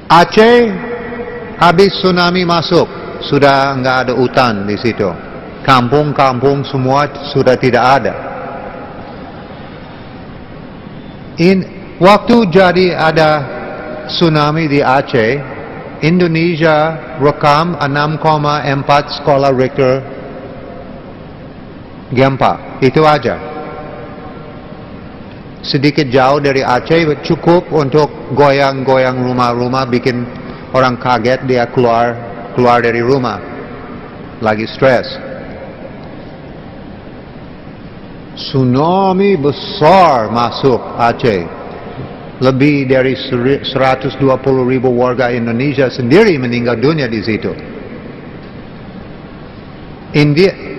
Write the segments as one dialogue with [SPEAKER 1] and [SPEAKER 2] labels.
[SPEAKER 1] Aceh habis tsunami masuk, sudah enggak ada hutan di situ. Kampung-kampung semua sudah tidak ada. Waktu jadi ada tsunami di Aceh, Indonesia rekam 6,4 skala Richter gempa. Itu aja. Sedikit jauh dari Aceh cukup untuk goyang-goyang rumah-rumah, bikin orang kaget, dia keluar dari rumah. Lagi stres. Tsunami besar masuk Aceh. Lebih dari 120.000 warga Indonesia sendiri meninggal dunia di situ.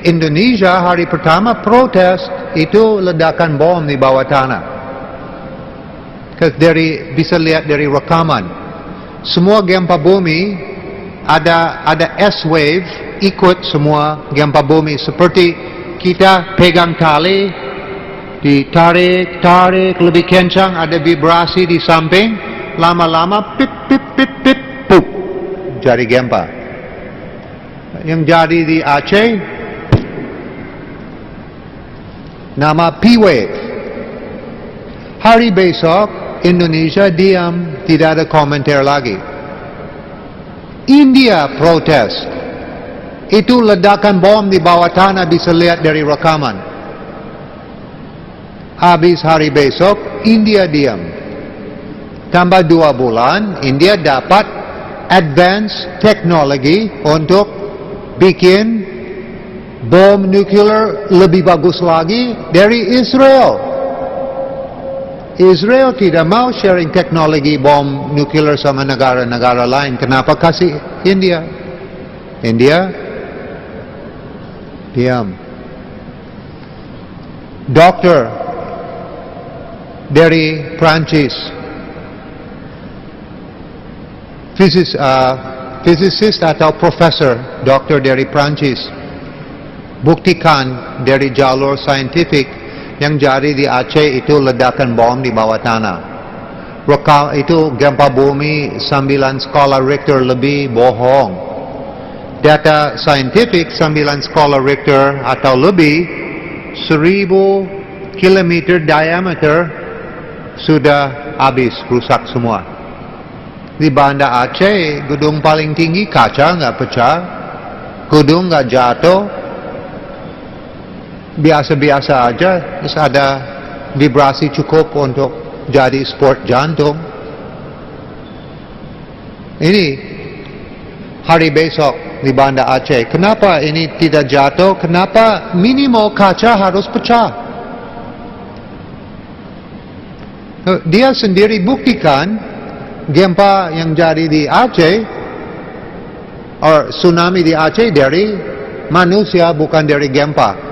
[SPEAKER 1] Indonesia hari pertama protes itu ledakan bom di bawah tanah. Bisa lihat dari rekaman. Semua gempa bumi ada S-wave ikut semua gempa bumi, seperti kita pegang tali, ditarik lebih kencang, ada vibrasi di samping, lama-lama pip pip pip pip pup, jadi gempa. Yang jadi di Aceh nama P-wave. Hari besok Indonesia diam, tidak ada komentar lagi. India protes. Itu ledakan bom di bawah tanah, bisa lihat dari rekaman. Habis hari besok, India diam. Tambah 2 bulan, India dapat advance teknologi untuk bikin bom nuklir lebih bagus lagi dari Israel. Israel tidak mau sharing teknologi bom nuklir sama negara-negara lain. Kenapa kasih India? India diam. Dokter dari Prancis, physicist atau profesor, dokter dari Prancis, buktikan dari jalur saintifik yang jadi di Aceh itu ledakan bom di bawah tanah. Itu gempa bumi 9 skala Richter lebih, bohong. Data saintifik 9 skala Richter atau lebih, 1000 kilometer diameter sudah habis, rusak semua. Di Banda Aceh, gedung paling tinggi kaca nggak pecah, gedung nggak jatuh, biasa-biasa aja, terus ada vibrasi cukup untuk jadi sport jantung. Ini hari besok di Banda Aceh. Kenapa ini tidak jatuh? Kenapa minimal kaca harus pecah? Dia sendiri buktikan gempa yang jadi di Aceh, atau tsunami di Aceh dari manusia, bukan dari gempa.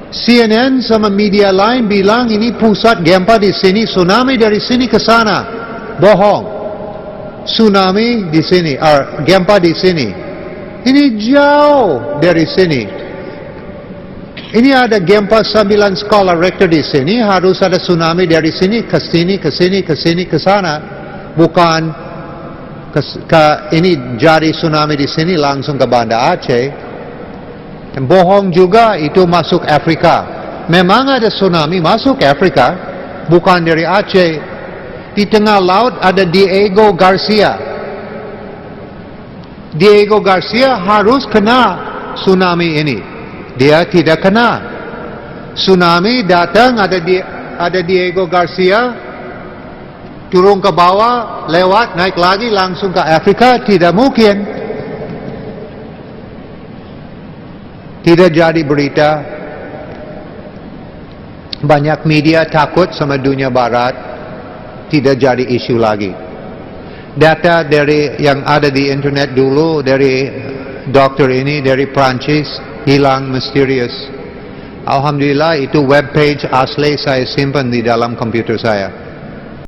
[SPEAKER 1] CNN sama media lain bilang ini pusat gempa di sini, tsunami dari sini ke sana. Bohong. Tsunami di sini, gempa di sini. Ini jauh dari sini. Ini ada gempa 9 skala Richter di sini, harus ada tsunami dari sini ke sini, ke sini, ke sini, ke sana. Bukan ini jadi tsunami di sini langsung ke Banda Aceh. Dan bohong juga itu masuk Afrika. Memang ada tsunami masuk Afrika, bukan dari Aceh. Di tengah laut ada Diego Garcia. Diego Garcia harus kena tsunami ini. Dia tidak kena. Tsunami datang, ada Diego Garcia, turun ke bawah, lewat, naik lagi, langsung ke Afrika. Tidak mungkin. Tidak jadi berita. Banyak media takut sama dunia barat. Tidak jadi isu lagi. Data dari yang ada di internet dulu dari dokter ini dari Prancis hilang misterius. Alhamdulillah itu web page asli saya simpan di dalam komputer saya.